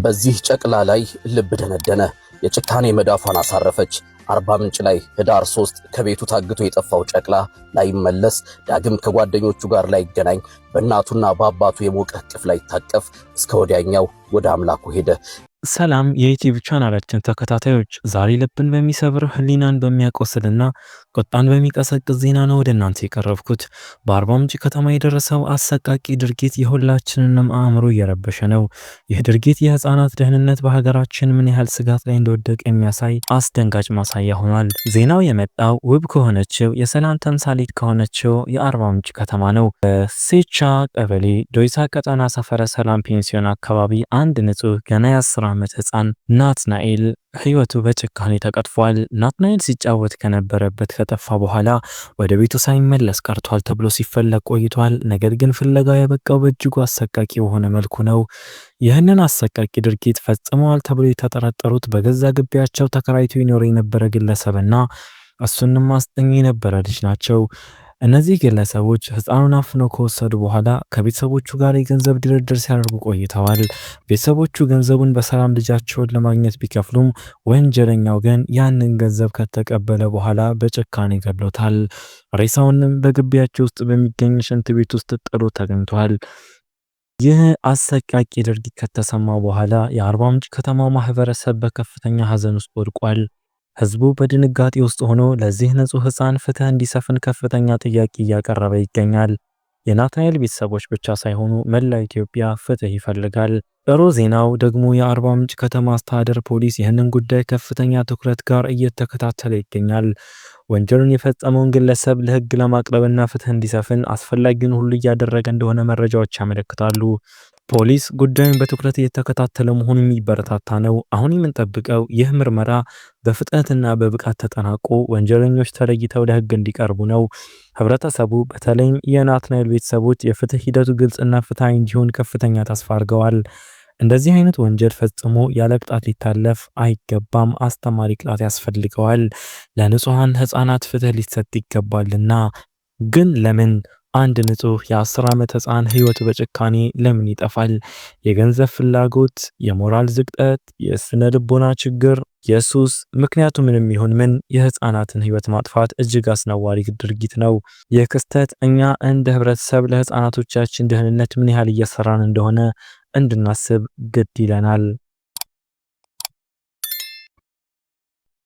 በዚህ ጨቅላ ላይ ልብ ደነደነ። የጭካኔ መዳፏን አሳረፈች። አርባ ምንጭ ላይ ህዳር 3 ከቤቱ ታግቶ የጠፋው ጨቅላ ላይመለስ ዳግም ከጓደኞቹ ጋር ላይገናኝ በእናቱና በአባቱ የሞቀ እቅፍ ላይ ታቀፍ እስከ ወዲያኛው ወደ አምላኩ ሄደ። ሰላም የዩቲዩብ ቻናላችን ተከታታዮች፣ ዛሬ ልብን በሚሰብር ህሊናን በሚያቆስልና ቁጣን በሚቀሰቅስ ዜና ነው ወደ እናንተ የቀረብኩት። በአርባ ምንጭ ከተማ የደረሰው አሰቃቂ ድርጊት የሁላችንንም አእምሮ እየረበሸ ነው። ይህ ድርጊት የህፃናት ደህንነት በሀገራችን ምን ያህል ስጋት ላይ እንደወደቀ የሚያሳይ አስደንጋጭ ማሳያ ሆኗል። ዜናው የመጣው ውብ ከሆነችው የሰላም ተምሳሌት ከሆነችው የአርባ ምንጭ ከተማ ነው። በሴቻ ቀበሌ ዶይሳ ቀጠና ሰፈረ ሰላም ፔንሲዮን አካባቢ አንድ ንጹህ ገና የ10 ዓመት ህፃን ናትናኤል ህይወቱ በጭካኔ ተቀጥፏል። ናትናኤል ሲጫወት ከነበረበት ከጠፋ በኋላ ወደ ቤቱ ሳይመለስ ቀርቷል ተብሎ ሲፈለግ ቆይቷል። ነገር ግን ፍለጋው የበቃው በእጅጉ አሰቃቂ በሆነ መልኩ ነው። ይህንን አሰቃቂ ድርጊት ፈጽመዋል ተብሎ የተጠረጠሩት በገዛ ግቢያቸው ተከራይቶ ይኖር የነበረ ግለሰብና እሱንም አስጠኝ የነበረ ልጅ ናቸው። እነዚህ ግለሰቦች ህፃኑን አፍነው ከወሰዱ በኋላ ከቤተሰቦቹ ጋር የገንዘብ ድርድር ሲያደርጉ ቆይተዋል። ቤተሰቦቹ ገንዘቡን በሰላም ልጃቸውን ለማግኘት ቢከፍሉም ወንጀለኛው ግን ያንን ገንዘብ ከተቀበለ በኋላ በጭካኔ ገድሎታል። ሬሳውንም በግቢያቸው ውስጥ በሚገኝ ሽንት ቤት ውስጥ ጥሎ ተገኝቷል። ይህ አሰቃቂ ድርጊት ከተሰማ በኋላ የአርባ ምንጭ ከተማ ማህበረሰብ በከፍተኛ ሀዘን ውስጥ ወድቋል። ህዝቡ በድንጋጤ ውስጥ ሆኖ ለዚህ ንጹህ ህፃን ፍትህ እንዲሰፍን ከፍተኛ ጥያቄ እያቀረበ ይገኛል። የናትናኤል ቤተሰቦች ብቻ ሳይሆኑ መላው ኢትዮጵያ ፍትህ ይፈልጋል። ጥሩ ዜናው ደግሞ የአርባ ምንጭ ከተማ አስተዳደር ፖሊስ ይህንን ጉዳይ ከፍተኛ ትኩረት ጋር እየተከታተለ ይገኛል። ወንጀሉን የፈጸመውን ግለሰብ ለህግ ለማቅረብና ፍትህ እንዲሰፍን አስፈላጊውን ሁሉ እያደረገ እንደሆነ መረጃዎች ያመለክታሉ። ፖሊስ ጉዳዩን በትኩረት እየተከታተለ መሆኑ የሚበረታታ ነው። አሁን የምንጠብቀው ይህ ምርመራ በፍጥነትና በብቃት ተጠናቆ ወንጀለኞች ተለይተው ለህግ እንዲቀርቡ ነው። ህብረተሰቡ በተለይም የናትናኤል ቤተሰቦች የፍትህ ሂደቱ ግልጽና ፍትሃዊ እንዲሆን ከፍተኛ ተስፋ አድርገዋል። እንደዚህ አይነት ወንጀል ፈጽሞ ያለ ቅጣት ሊታለፍ አይገባም። አስተማሪ ቅጣት ያስፈልገዋል። ለንጹሃን ህፃናት ፍትህ ሊሰጥ ይገባልና። ግን ለምን አንድ ንጹህ የ10 ዓመት ህፃን ህይወቱ በጭካኔ ለምን ይጠፋል? የገንዘብ ፍላጎት፣ የሞራል ዝቅጠት፣ የስነ ልቦና ችግር፣ የሱስ ምክንያቱ ምንም ይሁን ምን የህፃናትን ህይወት ማጥፋት እጅግ አስነዋሪ ድርጊት ነው። ይህ ክስተት እኛ እንደ ህብረተሰብ ለህፃናቶቻችን ደህንነት ምን ያህል እየሰራን እንደሆነ እንድናስብ ግድ ይለናል።